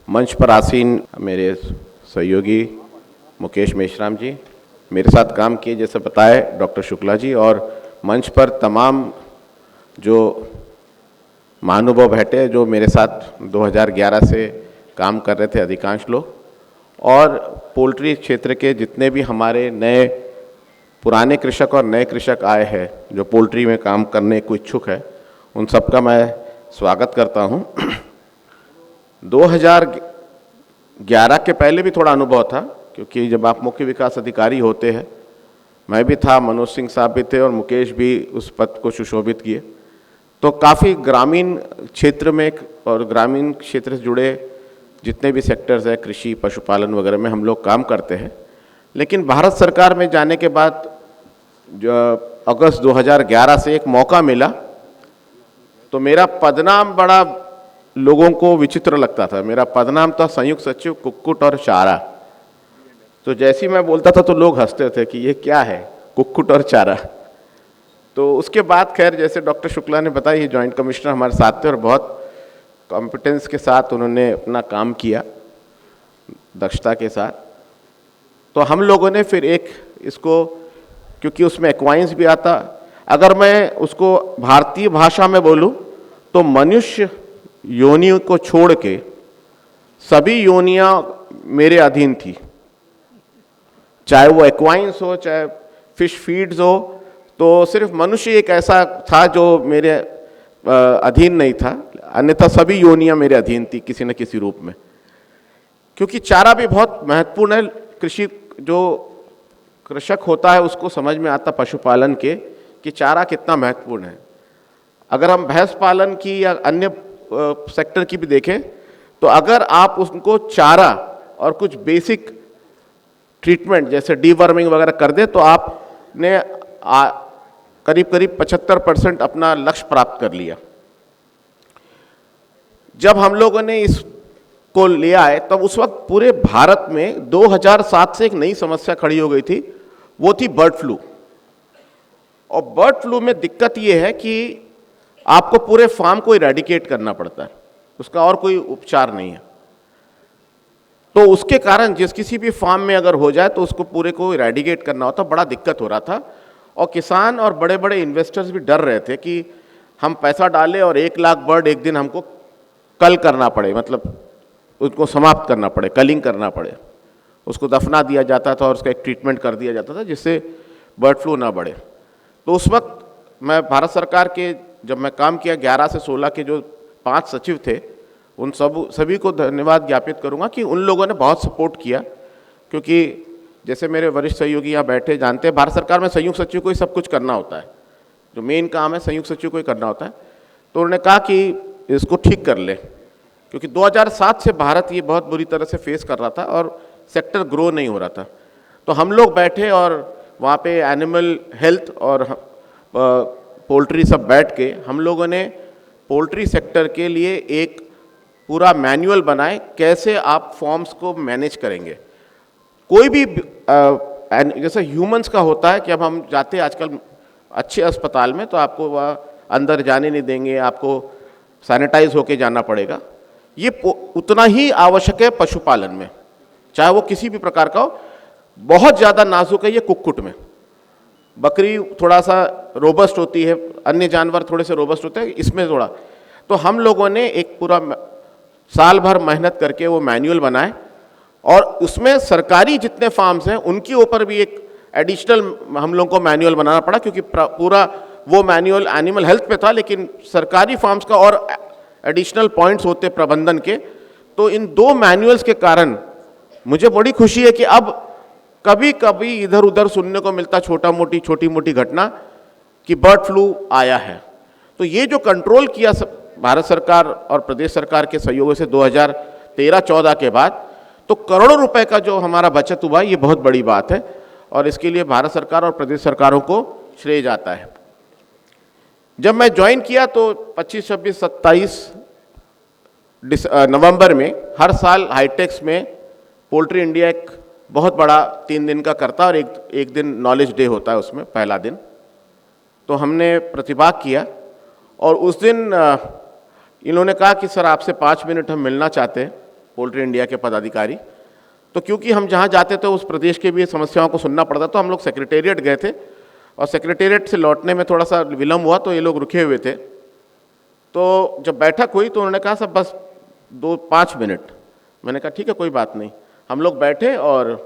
मंच पर आसीन मेरे सहयोगी मुकेश मेश्राम जी, मेरे साथ काम किए जैसे बताए डॉक्टर शुक्ला जी, और मंच पर तमाम जो महानुभाव बैठे जो मेरे साथ 2011 से काम कर रहे थे अधिकांश लोग, और पोल्ट्री क्षेत्र के जितने भी हमारे नए पुराने कृषक और नए कृषक आए हैं जो पोल्ट्री में काम करने को इच्छुक है, उन सबका मैं स्वागत करता हूं। 2011 के पहले भी थोड़ा अनुभव था, क्योंकि जब आप मुख्य विकास अधिकारी होते हैं, मैं भी था, मनोज सिंह साहब भी थे और मुकेश भी उस पद को सुशोभित किए, तो काफ़ी ग्रामीण क्षेत्र में और ग्रामीण क्षेत्र से जुड़े जितने भी सेक्टर्स हैं, कृषि पशुपालन वगैरह में हम लोग काम करते हैं। लेकिन भारत सरकार में जाने के बाद जो अगस्त 2011 से एक मौका मिला, तो मेरा पदनाम बड़ा लोगों को विचित्र लगता था। मेरा पदनाम था संयुक्त सचिव कुक्कुट और चारा। तो जैसे ही मैं बोलता था तो लोग हंसते थे कि ये क्या है कुक्कुट और चारा। तो उसके बाद खैर जैसे डॉक्टर शुक्ला ने बताया, ये जॉइंट कमिश्नर हमारे साथ थे और बहुत कॉम्पिटेंस के साथ उन्होंने अपना काम किया, दक्षता के साथ। तो हम लोगों ने फिर एक इसको, क्योंकि उसमें एक्वाइंस भी आता, अगर मैं उसको भारतीय भाषा में बोलूं तो मनुष्य योनियों को छोड़ के सभी योनियां मेरे अधीन थी, चाहे वो एक्वाइंस हो चाहे फिश फीड्स हो। तो सिर्फ मनुष्य एक ऐसा था जो मेरे अधीन नहीं था, अन्यथा सभी योनियां मेरे अधीन थी किसी न किसी रूप में। क्योंकि चारा भी बहुत महत्वपूर्ण है, कृषि जो कृषक होता है उसको समझ में आता पशुपालन के कि चारा कितना महत्वपूर्ण है। अगर हम भैंस पालन की या अन्य सेक्टर की भी देखें तो अगर आप उनको चारा और कुछ बेसिक ट्रीटमेंट जैसे डीवर्मिंग वगैरह कर दे तो आपने करीब करीब 75% अपना लक्ष्य प्राप्त कर लिया। जब हम लोगों ने इसको लिया है तब उस वक्त पूरे भारत में 2007 से एक नई समस्या खड़ी हो गई थी, वो थी बर्ड फ्लू। और बर्ड फ्लू में दिक्कत ये है कि आपको पूरे फार्म को इरेडिकेट करना पड़ता है, उसका और कोई उपचार नहीं है। तो उसके कारण जिस किसी भी फार्म में अगर हो जाए तो उसको पूरे को इरेडिकेट करना होता, बड़ा दिक्कत हो रहा था। और किसान और बड़े बड़े इन्वेस्टर्स भी डर रहे थे कि हम पैसा डालें और 1 लाख बर्ड एक दिन हमको कल करना पड़े, मतलब उसको समाप्त करना पड़े, कलिंग करना पड़े, उसको दफना दिया जाता था और उसका एक ट्रीटमेंट कर दिया जाता था जिससे बर्ड फ्लू ना बढ़े। तो उस वक्त मैं भारत सरकार के जब मैं काम किया 11 से 16 के जो 5 सचिव थे उन सभी को धन्यवाद ज्ञापित करूंगा कि उन लोगों ने बहुत सपोर्ट किया। क्योंकि जैसे मेरे वरिष्ठ सहयोगी यहाँ बैठे जानते हैं, भारत सरकार में संयुक्त सचिव को ही सब कुछ करना होता है, जो मेन काम है संयुक्त सचिव को ही करना होता है। तो उन्होंने कहा कि इसको ठीक कर ले, क्योंकि 2007 से भारत ये बहुत बुरी तरह से फेस कर रहा था और सेक्टर ग्रो नहीं हो रहा था। तो हम लोग बैठे और वहाँ पे एनिमल हेल्थ और पोल्ट्री सब बैठ के हम लोगों ने पोल्ट्री सेक्टर के लिए एक पूरा मैनुअल बनाए, कैसे आप फॉर्म्स को मैनेज करेंगे। कोई भी जैसे ह्यूमंस का होता है कि अब हम जाते हैं आजकल अच्छे अस्पताल में तो आपको वह अंदर जाने नहीं देंगे, आपको सैनिटाइज होके जाना पड़ेगा। ये उतना ही आवश्यक है पशुपालन में, चाहे वो किसी भी प्रकार का हो। बहुत ज़्यादा नाजुक है ये कुक्कुट में। बकरी थोड़ा सा रोबस्ट होती है, अन्य जानवर थोड़े से रोबस्ट होते हैं, इसमें थोड़ा। तो हम लोगों ने एक पूरा साल भर मेहनत करके वो मैनुअल बनाए और उसमें सरकारी जितने फार्म्स हैं उनके ऊपर भी एक एडिशनल हम लोगों को मैनुअल बनाना पड़ा, क्योंकि पूरा वो मैनुअल एनिमल हेल्थ पे था लेकिन सरकारी फार्म्स का और एडिशनल पॉइंट्स होते प्रबंधन के। तो इन 2 मैनुअल्स के कारण मुझे बड़ी खुशी है कि अब कभी कभी इधर उधर सुनने को मिलता छोटी मोटी घटना कि बर्ड फ्लू आया है। तो ये जो कंट्रोल किया भारत सरकार और प्रदेश सरकार के सहयोग से 2013-14 के बाद, तो करोड़ों रुपए का जो हमारा बचत हुआ ये बहुत बड़ी बात है और इसके लिए भारत सरकार और प्रदेश सरकारों को श्रेय जाता है। जब मैं ज्वाइन किया तो 25, 26, 27 नवंबर में हर साल हाईटेक्स में पोल्ट्री इंडिया एक बहुत बड़ा 3 दिन का करता है और एक दिन नॉलेज डे होता है उसमें पहला दिन। तो हमने प्रतिभाग किया और उस दिन इन्होंने कहा कि सर आपसे 5 मिनट हम मिलना चाहते हैं, पोल्ट्री इंडिया के पदाधिकारी। तो क्योंकि हम जहाँ जाते थे उस प्रदेश के भी समस्याओं को सुनना पड़ता, तो हम लोग सेक्रेटेरिएट गए थे और सेक्रेटेरिएट से लौटने में थोड़ा सा विलम्ब हुआ, तो ये लोग रुके हुए थे। तो जब बैठक हुई तो उन्होंने कहा सब बस 2-5 मिनट। मैंने कहा ठीक है कोई बात नहीं। हम लोग बैठे और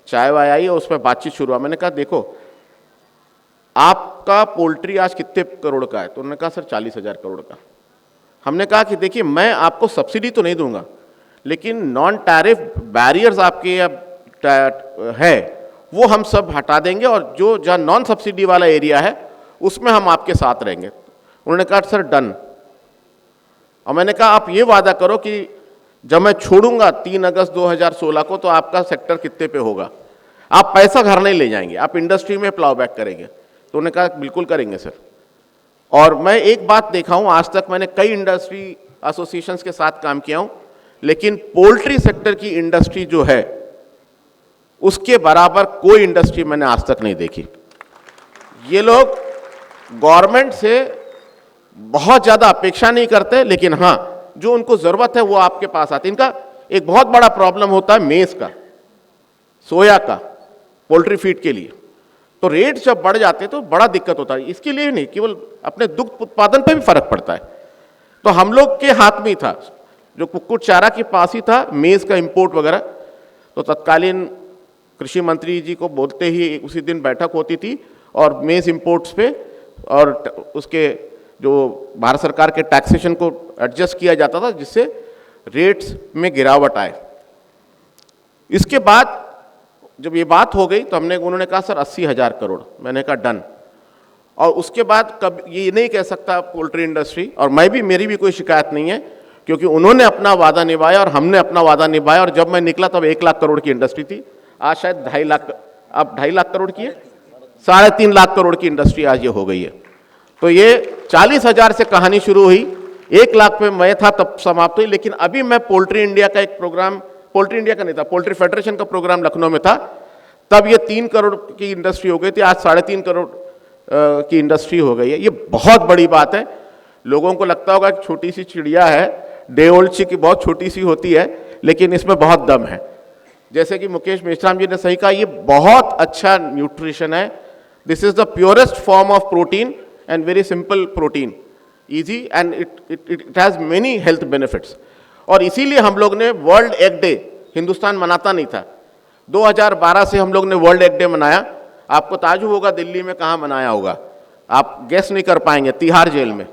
चाय वाय आई और उस पर बातचीत शुरू हुआ। मैंने कहा देखो आपका पोल्ट्री आज कितने करोड़ का है? तो उन्होंने कहा सर 40,000 करोड़ का। हमने कहा कि देखिए मैं आपको सब्सिडी तो नहीं दूंगा, लेकिन नॉन टैरिफ बैरियर्स आपके है वो हम सब हटा देंगे और जो जहाँ नॉन सब्सिडी वाला एरिया है उसमें हम आपके साथ रहेंगे। उन्होंने कहा सर डन। और मैंने कहा आप ये वादा करो कि जब मैं छोड़ूंगा 3 अगस्त 2016 को तो आपका सेक्टर कितने पे होगा, आप पैसा घर नहीं ले जाएंगे, आप इंडस्ट्री में प्लाउ बैक करेंगे। तो उन्होंने कहा बिल्कुल करेंगे सर। और मैं एक बात देखा हूं, आज तक मैंने कई इंडस्ट्री एसोसिएशंस के साथ काम किया हूं, लेकिन पोल्ट्री सेक्टर की इंडस्ट्री जो है उसके बराबर कोई इंडस्ट्री मैंने आज तक नहीं देखी। ये लोग गवर्नमेंट से बहुत ज्यादा अपेक्षा नहीं करते, लेकिन हाँ जो उनको जरूरत है वो आपके पास आती है। इनका एक बहुत बड़ा प्रॉब्लम होता है मेज का, सोया का, पोल्ट्री फीड के लिए। तो रेट जब बढ़ जाते हैं तो बड़ा दिक्कत होता है। इसके लिए नहीं, केवल अपने दुग्ध उत्पादन पे भी फर्क पड़ता है। तो हम लोग के हाथ में ही था, जो कुक्कुट चारा के पास ही था मेज का इंपोर्ट वगैरह। तो तत्कालीन कृषि मंत्री जी को बोलते ही उसी दिन बैठक होती थी और मेज इंपोर्ट्स पे और उसके जो भारत सरकार के टैक्सेशन को एडजस्ट किया जाता था जिससे रेट्स में गिरावट आए। इसके बाद जब ये बात हो गई तो उन्होंने कहा सर 80,000 करोड़। मैंने कहा डन। और उसके बाद कब ये नहीं कह सकता पोल्ट्री इंडस्ट्री, और मेरी भी कोई शिकायत नहीं है, क्योंकि उन्होंने अपना वादा निभाया और हमने अपना वादा निभाया। और जब मैं निकला तब 1 लाख करोड़ की इंडस्ट्री थी, आज शायद 2.5 लाख, अब 2.5 लाख करोड़ की है, 3.5 लाख करोड़ की इंडस्ट्री आज ये हो गई है। तो ये 40,000 से कहानी शुरू हुई, 1 लाख पे मैं था तब समाप्त हुई। लेकिन अभी मैं पोल्ट्री इंडिया का एक प्रोग्राम, पोल्ट्री इंडिया का नहीं था, पोल्ट्री फेडरेशन का प्रोग्राम लखनऊ में था, तब ये 3 करोड़ की इंडस्ट्री हो गई थी, आज 3.5 करोड़ की इंडस्ट्री हो गई है। ये बहुत बड़ी बात है। लोगों को लगता होगा कि छोटी सी चिड़िया है, डे ओल्ड चिक बहुत छोटी सी होती है, लेकिन इसमें बहुत दम है। जैसे कि मुकेश मेश्राम जी ने सही कहा, ये बहुत अच्छा न्यूट्रिशन है। This is the purest form of protein and very simple protein, easy and it has many health benefits। और इसीलिए हम लोग ने वर्ल्ड एग डे, हिंदुस्तान मनाता नहीं था, 2012 से हम लोग ने वर्ल्ड एग डे मनाया। आपको ताज्जुब होगा दिल्ली में कहाँ मनाया होगा, आप गेस नहीं कर पाएंगे, तिहाड़ जेल में।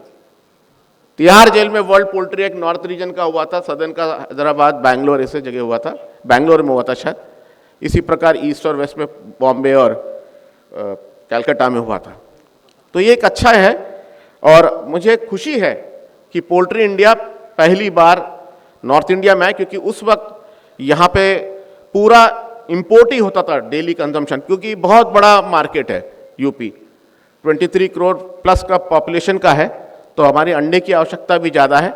तिहाड़ जेल में वर्ल्ड पोल्ट्री एक नॉर्थ रीजन का हुआ था, सदर्न का हैदराबाद, बैंगलोर ऐसे जगह हुआ था, बैंगलोर में हुआ था शायद। इसी प्रकार ईस्ट और वेस्ट में बॉम्बे और कलकत्ता में हुआ था। तो ये एक अच्छा है और मुझे खुशी है कि पोल्ट्री इंडिया पहली बार नॉर्थ इंडिया में आए, क्योंकि उस वक्त यहाँ पे पूरा इंपोर्ट ही होता था डेली कंजम्पशन, क्योंकि बहुत बड़ा मार्केट है यूपी, 23 करोड़ प्लस का पॉपुलेशन का है, तो हमारी अंडे की आवश्यकता भी ज़्यादा है,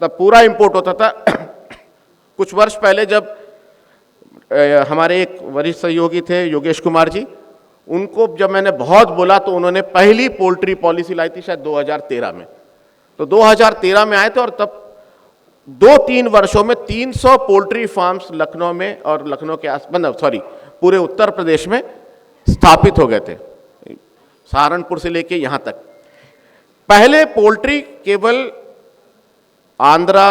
तब पूरा इंपोर्ट होता था। कुछ वर्ष पहले जब हमारे एक वरिष्ठ सहयोगी थे योगेश कुमार जी, उनको जब मैंने बहुत बोला तो उन्होंने पहली पोल्ट्री पॉलिसी लाई थी शायद 2013 में। तो 2013 में आए थे और तब 2-3 वर्षों में 300 पोल्ट्री फार्म्स लखनऊ में और लखनऊ के आसपास, पूरे उत्तर प्रदेश में स्थापित हो गए थे, सहारनपुर से लेके यहाँ तक। पहले पोल्ट्री केवल आंध्रा,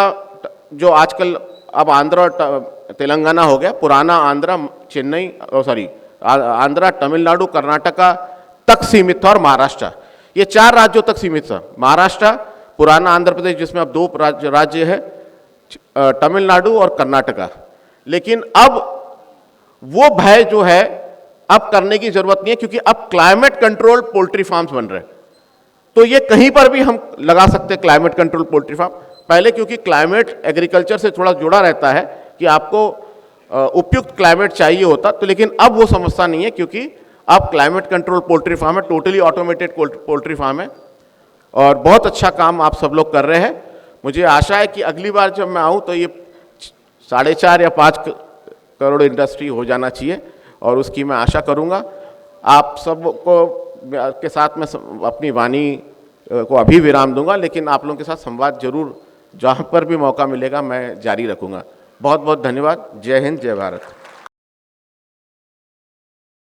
जो आजकल अब आंध्रा और तेलंगाना हो गया, पुराना आंध्रा, चेन्नई, आंध्रा, तमिलनाडु, कर्नाटका तक सीमित था और महाराष्ट्र, ये 4 राज्यों तक सीमित था। महाराष्ट्र, पुराना आंध्र प्रदेश जिसमें अब 2 राज्य है, तमिलनाडु और कर्नाटका। लेकिन अब वो भय जो है अब करने की जरूरत नहीं है, क्योंकि अब क्लाइमेट कंट्रोल पोल्ट्री फार्म्स बन रहे हैं। तो ये कहीं पर भी हम लगा सकते हैं क्लाइमेट कंट्रोल पोल्ट्री फार्म। पहले क्योंकि क्लाइमेट एग्रीकल्चर से थोड़ा जुड़ा रहता है कि आपको उपयुक्त क्लाइमेट चाहिए होता, तो लेकिन अब वो समस्या नहीं है, क्योंकि अब क्लाइमेट कंट्रोल पोल्ट्री फार्म है, टोटली ऑटोमेटेड पोल्ट्री फार्म है और बहुत अच्छा काम आप सब लोग कर रहे हैं। मुझे आशा है कि अगली बार जब मैं आऊँ तो ये 4.5 या 5 करोड़ इंडस्ट्री हो जाना चाहिए और उसकी मैं आशा करूँगा। आप सबको के साथ मैं अपनी वाणी को अभी विराम दूंगा, लेकिन आप लोगों के साथ संवाद जरूर जहाँ पर भी मौका मिलेगा मैं जारी रखूंगा। बहुत बहुत धन्यवाद। जय हिंद, जय भारत।